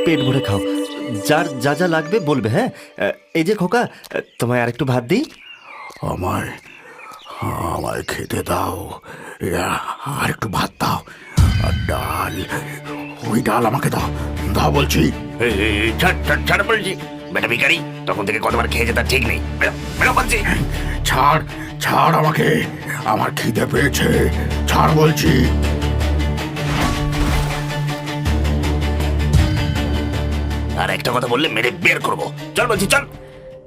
পেট ভরে খাও, যার যা যা লাগবে বলবে। হ্যাঁ, এই যে খোকা, তোমায় আরেকটু ভাত দিই। আমায় আমায় খেতে দাও, আর একটু ভাত দাও, আর ডাল, ওই ডাল আমাকে দাও, দাও বলছি। ছাড় বলছি, বেটা ভিখারি, তখন থেকে কতবার খেয়েছে তার ঠিক নেই। বেরো বলছি। ছাড়, ছাড় আমাকে, আমার খিদে পেয়েছে, ছাড় বলছি। আর একটা কথা বললে মেরে বের করবো। চল বলছি, চল।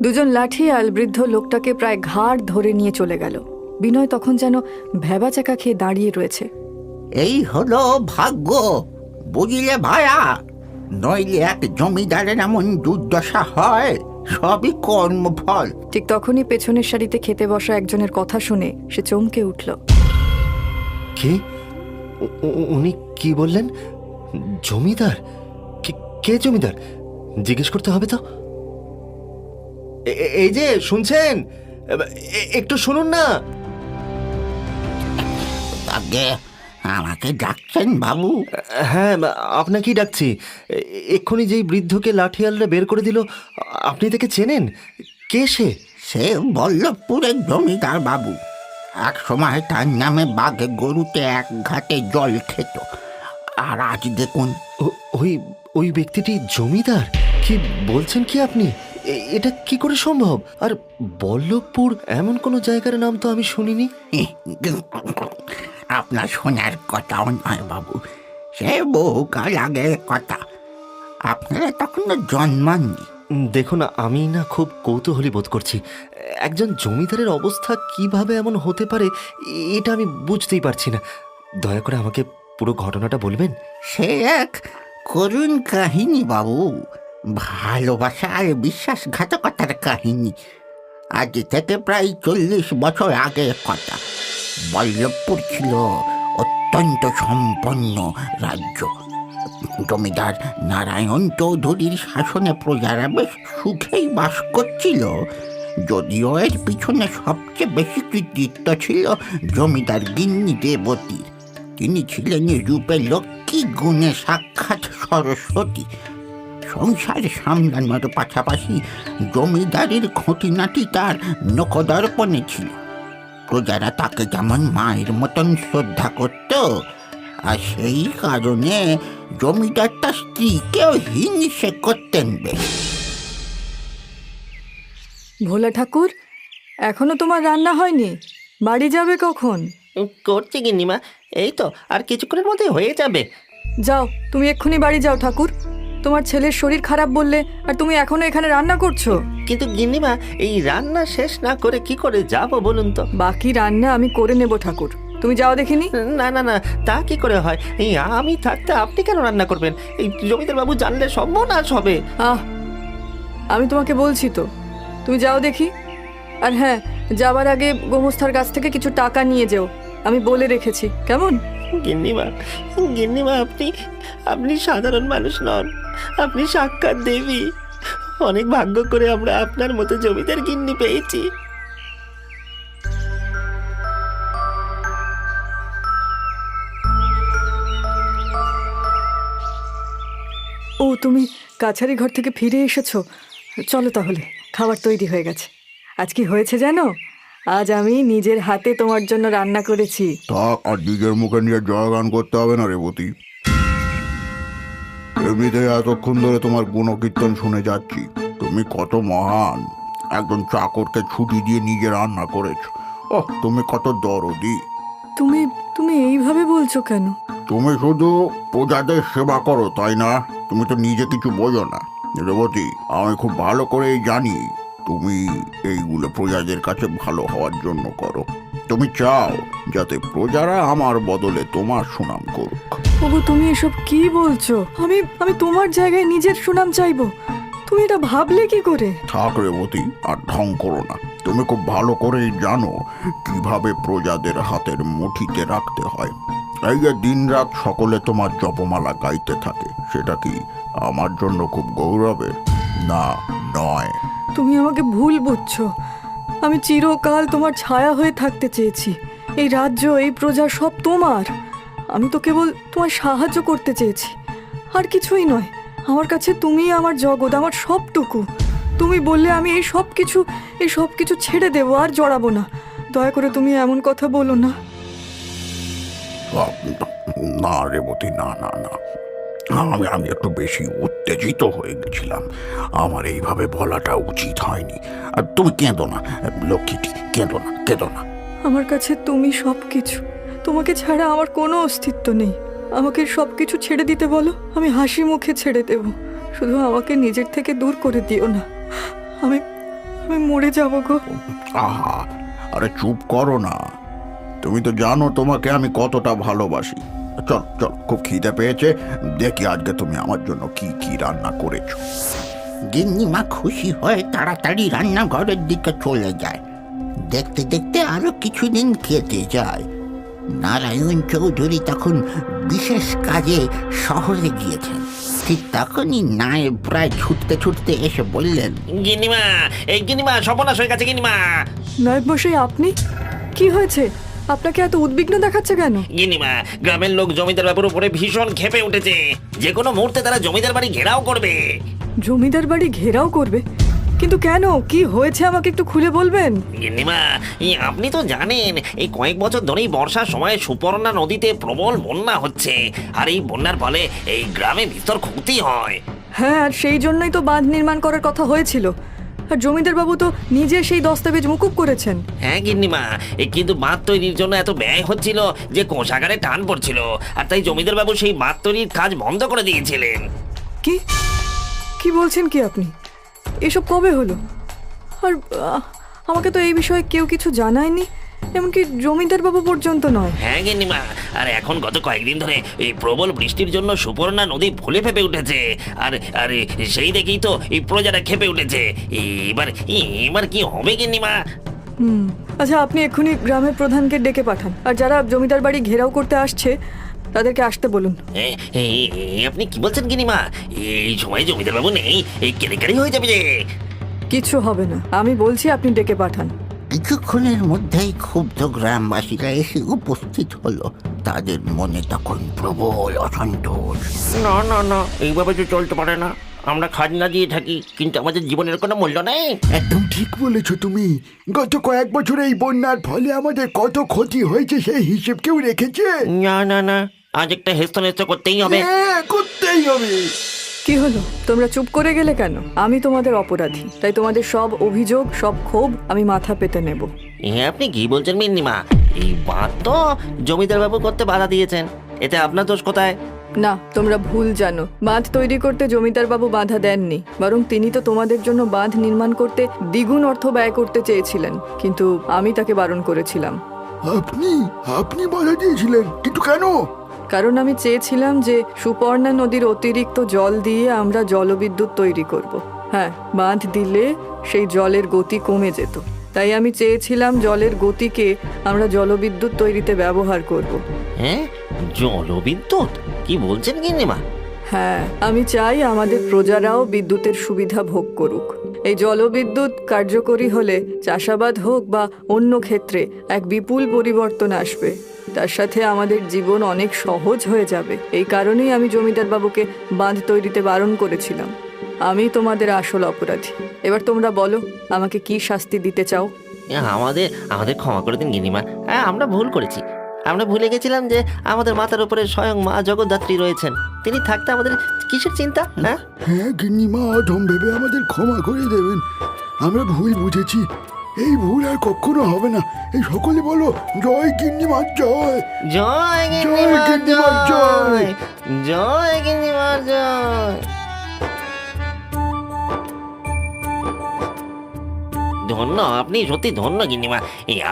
দুজন লাঠিয়াল বৃদ্ধ লোকটাকে প্রায় ঘাড় ধরে নিয়ে চলে গেল। বিনয় তখন যেন ভ্যাবাচাকা খেয়ে দাঁড়িয়ে রয়েছে। এই হলো ভাগ্য, বুঝলে ভায়া, নইলে এক জমিদারের এমন দুর্দশা হয়, সবই কর্মফল। ঠিক তখনই পেছনের সারিতে খেতে বসা একজনের কথা শুনে সে চমকে উঠল। কি? উনি কি বললেন? জমিদার? কে জমিদার? জিজ্ঞেস করতে হবে তো। এই যে শুনছেন, একটু শুনুন না। আগে আমাকে ডাকছেন বাবু? হ্যাঁ, আপনাকেই ডাকছি। এক্ষুনি যেই বৃদ্ধকে লাঠিয়ালরা বের করে দিল, আপনি তাকে চেনেন? কে সে? সে বল্লভপুরের জমিদার বাবু। এক সময় তার নামে বাঘে গরুতে এক ঘাটে জল খেত, আর আজ দেখুন। ওই ওই ব্যক্তিটি জমিদার? কি বলছেন কি আপনি? এটা কি করে সম্ভব? আর বল্লভপুর এমন কোনো জায়গার নাম তো আমি শুনিনি। আপনার শোনার কথাও নয় বাবু, সে বহুকাল আগের কথা, আপনারা তখন জন্মাননি। দেখুন, আমি না খুব কৌতূহলী বোধ করছি। একজন জমিদারের অবস্থা কিভাবে এমন হতে পারে, এটা আমি বুঝতেই পারছি না। দয়া করে আমাকে পুরো ঘটনাটা বলবেন? সে এক করুণ কাহিনী বাবু, ভালোবাসা আর বিশ্বাসঘাতকতার কাহিনী। আজ থেকে প্রায় 40 বছর আগের কথা। বল্লভপুর ছিল অত্যন্ত সম্পন্ন রাজ্য। জমিদার নারায়ণ চৌধুরীর শাসনে প্রজারা বেশ সুখেই বাস করছিল, যদিও এর পিছনে সবচেয়ে বেশি কৃতিত্ব ছিল জমিদার গিন্নি দেবতীর। তিনি ছিলেন রূপে লক্ষ্মী, গুণে সাক্ষাৎ সরস্বতী। সংসার সামলানোর পাশাপাশি জমিদারির খুঁটিনাটি তার নখদর্পণে ছিল। প্রজারা তাকে যেমন মায়ের মতন শ্রদ্ধা করত, আর সেই কারণে জমিদার তার স্ত্রীকেও হিংসে করতেন বেশ। ভোলা ঠাকুর, এখনো তোমার রান্না হয়নি? বাড়ি যাবে কখন? করছি গিন্নিমা, এই তো আর কিছুক্ষণের মধ্যে হয়ে যাবে। যাও, তুমি এক্ষুনি বাড়ি যাও ঠাকুর। তোমার ছেলের শরীর খারাপ বললে, আর তুমি এখনো এখানে রান্না করছো? কিন্তু গিন্নিমা, এই রান্না শেষ না করে কি করে যাব বলুন তো? বাকি রান্না আমি করে নেব ঠাকুর, তুমি যাও দেখিনি। না না না, তা কি করে হয়? এই আমি থাকতে আপনি কেন রান্না করবেন? এই জমিদার বাবু জানলে সর্বনাশ হবে। আমি তোমাকে বলছি তো, তুমি যাও দেখি। আর হ্যাঁ, যাবার আগে গোমস্তার কাছ থেকে কিছু টাকা নিয়ে যেও, আমি বলে রেখেছি, কেমন? গিন্নিমা, গিন্নিমা, আপনি সাধারণ মানুষ নন, আপনি সাক্ষাৎ দেবী। অনেক ভাগ্য করে আমরা আপনার মতো জমিদার গিন্নি পেয়েছি। ও, তুমি কাছারি ঘর থেকে ফিরে এসেছো? চলো তাহলে, খাবার তৈরি হয়ে গেছে। আজ কি হয়েছে জানো? আজ আমি নিজের হাতে তোমার জন্য রান্না করেছি। থাক, আর নিজের মুখে নিয়ে জয়গান করতে হবে না রেবতী। এমনিতে এতক্ষণ ধরে তোমার গুণকীর্তন শুনে যাচ্ছি। তুমি কত মহান, একজন চাকরকে ছুটি দিয়ে নিজে রান্না করেছো। তুমি কত দরদি। তুমি তুমি এইভাবে বলছো কেন? তুমি শুধু প্রজাদের সেবা করো, তাই না? তুমি তো নিজে কিছু বোঝো না রেবতী। আমি খুব ভালো করেই জানি তুমি এইগুলো প্রজাদের কাছে ভালো হওয়ার জন্য করো। তুমি চাও যাতে প্রজারা আমার বদলে তোমার সুনাম করুক। ওগো, তুমি এসব কি বলছো? আমি আমি তোমার জায়গায় নিজের সুনাম চাইবো? তুমি এটা ভাবলে কি করে? থাক রেবতী, আর ঢং করো না। তুমি খুব ভালো করেই জানো কিভাবে প্রজাদের হাতের মুঠিতে রাখতে হয়। এই যে দিনরাত সকলে তোমার জপমালা গাইতে থাকে, সেটা কি আমার জন্য খুব গৌরবের? না, নয়। তুমি আমাকে ভুল বুঝছো। আমি চিরকাল তোমার ছায়া হয়ে থাকতে চেয়েছি। এই রাজ্য, এই প্রজা সব তোমার। আমি তো কেবল তোমার সাহায্য করতে চেয়েছি, আর কিছুই নয়। আমার কাছে তুমি আমার জগৎ, আমার সবটুকু। তুমি বললে আমি এই সব কিছু ছেড়ে দেবো, আর জড়াবো না। দয়া করে তুমি এমন কথা বলো না। না রেবতী, না না না, আমি একটু বেশি উত্তেজিত হয়ে গেছিলাম। আমার এইভাবে বলাটা উচিত হয়নি। আর তুমি কেঁদো না লক্ষ্মীটি, কেঁদো না, কেঁদো না। আমার কাছে তুমি সবকিছু। তোমাকে ছাড়া আমার কোনো অস্তিত্ব নেই। আমাকে সবকিছু ছেড়ে দিতে বলো, আমি হাসি মুখে ছেড়ে দেব। শুধু আমাকে নিজের থেকে দূর করে দিও না। আমি আমি মরে যাবো গো। আহা, আরে চুপ করো না। তুমি তো জানো তোমাকে আমি কতটা ভালোবাসি। চল চল, খুব খিদে পেয়েছে, দেখি আজকে তুমি আমার জন্য কি কি রান্না করেছো। গিন্নিমা খুশি হয়ে তাড়াতাড়ি রান্নাঘরের দিকে চলে যায়। দেখতে দেখতে আরো কিছুদিন কেটে যায়। নারায়ণ চৌধুরী তখন বিশেষ কাজে শহরে গিয়েছেন। ঠিক তখনই নায়েব প্রায় ছুটতে ছুটতে এসে বললেন, গিন্নিমা, এই গিন্নিমা, সর্বনাশ হয়ে গেছে গিন্নিমা। নায়ক মশাই, আপনি? কি হয়েছে? আপনাকে এত উদ্বিগ্ন দেখাচ্ছে কেন? গিন্নিমা, গ্রামের লোক জমিদার বাবুর উপরে ভীষণ ক্ষেপে উঠেছে। যে কোনো মুহূর্তে তারা জমিদার বাড়ি ঘেরাও করবে। জমিদার বাড়ি ঘেরাও করবে? কিন্তু কেন? কি হয়েছে আমাকে একটু খুলে বলবেন? গিন্নিমা, আপনি তো জানেন এই কয়েক বছর ধরেই বর্ষার সময় সুপর্ণা নদীতে প্রবল বন্যা হচ্ছে। আর এই বন্যার ফলে এই গ্রামে বিস্তর ক্ষতি হয়। হ্যাঁ, আর সেই জন্যই তো বাঁধ নির্মাণ করার কথা হয়েছিল। আর জমিদার বাবু তো নিজে সেই দস্তাবেজ মুকুব করেছেন। হ্যাঁ গিন্নিমা, কিন্তু বাঁধ তৈরির জন্য এত ব্যয় হচ্ছিল যে কোষাগারে টান পড়ছিল। আর তাই জমিদার বাবু সেই বাঁধ তৈরির কাজ বন্ধ করে দিয়েছিলেন। কি কি বলছেন কি আপনি? এসব কবে হলো? আর আমাকে তো এই বিষয়ে কেউ কিছু জানায়নি, এমনকি জমিদার বাবু পর্যন্ত নয়। হ্যাঁ গিন্নিমা, আর এখন গত কয়েকদিন ধরে এই প্রবল বৃষ্টির জন্য সুপর্ণা নদী ফুলে ফেপে উঠেছে। আর আর সেই দেখেই তো এই প্রজারা খেপে উঠেছে। এবার এবার কি হবে গিন্নিমা? আচ্ছা, আপনি এক্ষুনি গ্রামের প্রধানকে ডেকে পাঠান, আর যারা জমিদার বাড়ি ঘেরাও করতে আসছে তাদেরকে আসতে বলুন। আপনি কি বলছেন গিন্নিমা? এই সময় জমিদার বাবু নেই, এই কেলেঙ্কারি হয়ে যাবে যে। কিছু হবে না, আমি বলছি আপনি ডেকে পাঠান। কিছুক্ষণের মধ্যেই ক্ষুব্ধ গ্রামবাসীরা এসে উপস্থিত হলো। তাদের মনে তখন প্রবল অসন্তোষ। না না না, এইভাবে তো চলতে পারে না। আমরা খাজনা দিয়ে থাকি, কিন্তু আমাদের জীবনের কোনো মূল্য নেই। একদম ঠিক বলেছ তুমি। গত কয়েক বছর এই বন্যার ফলে আমাদের কত ক্ষতি হয়েছে সেই হিসেব কেউ রেখেছে? না না না, আজ একটা হেস্তনেস্ত করতেই হবে। হ্যাঁ, করতেই হবে। কি হলো? তোমরা চুপ করে গেলে কেন? আমি তোমাদের অপরাধী, তাই তোমাদের সব অভিযোগ, সব ক্ষোভ আমি মাথা পেতে নেব। আপনি কি বলছেন মিন্নিমা? এই বাঁধ তো জমিদার বাবু করতে বাধা দিয়েছেন, এতে আপনার দোষ কোথায়? না, তোমরা ভুল জানো। বাঁধ তৈরি করতে জমিদার বাবু বাধা দেননি, বরং তিনি তো তোমাদের জন্য বাঁধ নির্মাণ করতে দ্বিগুণ অর্থ ব্যয় করতে চেয়েছিলেন, কিন্তু আমি তাকে বারণ করেছিলাম। আপনি আপনি বাধা দিয়েছিলেন? কিন্তু কেন? কারণ আমি চেয়েছিলাম যে সুপর্ণা নদীর অতিরিক্ত জল দিয়ে আমরা জলবিদ্যুৎ তৈরি করব। হ্যাঁ, বাঁধ দিলে সেই জলের গতি কমে যেত, তাই আমি চেয়েছিলাম জলের গতিকে আমরা জলবিদ্যুৎ তৈরিতে ব্যবহার করব। হ্যাঁ, জলবিদ্যুৎ? কি বলছেন গিন্নিমা? হ্যাঁ, আমি চাই আমাদের প্রজারাও বিদ্যুতের সুবিধা ভোগ করুক। এই জলবিদ্যুৎ কার্যকরী হলে চাষাবাদ হোক বা অন্য ক্ষেত্রে এক বিপুল পরিবর্তন আসবে। তার সাথে আমাদের জীবন অনেক সহজ হয়ে যাবে। এই কারণেই আমি জমিদার বাবুকে বাঁধ তৈরিতে বারণ করেছিলাম। আমি তোমাদের আসল অপরাধী। এবার তোমরা বলো, আমাকে কি শাস্তি দিতে চাও? আমাদের আমাদের ক্ষমা করে দিন গিন্নিমা। হ্যাঁ, আমরা ভুল করেছি। আমরা ভুলে গেছিলাম যে আমাদের মাথার উপরে স্বয়ং মা জগদ্ধাত্রী রয়েছেন। তিনি থাকতে আমাদের কিসের চিন্তা? হ্যাঁ হ্যাঁ, গিন্নিমা, অধম ভেবে আমাদের ক্ষমা করে দেবেন। আমরা ভুল বুঝেছি। এই ভুল আর কখনো হবে না। এই সকলে বলো, জয় গিন্নিমা জয়। জয় জয় গিন্নিমা গিন্নিমা জয়। জয়, জয় গিন্নিমা জয়। ধন্য, আপনি সত্যি ধন্য গিন্নিমা।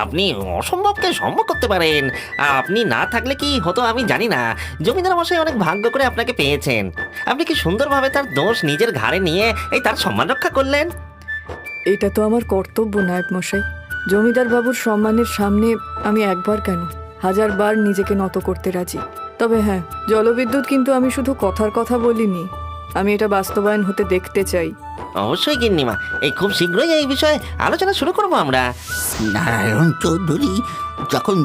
আপনি অসম্ভবকে সম্ভব করতে পারেন। আপনি না থাকলে কি হতো আমি জানি না। জমিদার মশাই অনেক ভাগ্য করে আপনাকে পেয়েছেন। আপনি কি সুন্দরভাবে তার দোষ নিজের ঘাড়ে নিয়ে তার সম্মান রক্ষা করলেন। এটা তো আমার কর্তব্য, নায়ক মশাই। জমিদার বাবুর সম্মানের সামনে আমি একবার কেন 1000 বার নিজেকে নত করতে রাজি। তবে হ্যাঁ, জলবিদ্যুৎ কিন্তু আমি শুধু কথার কথা বলিনি, আমি এটা বাস্তবায়ন হতে দেখতে চাই। অবশ্যই গিন্নিমা, খুব শীঘ্রই এই বিষয়ে আলোচনা শুরু করবো আমরা। নারায়ণ চৌধুরী যখন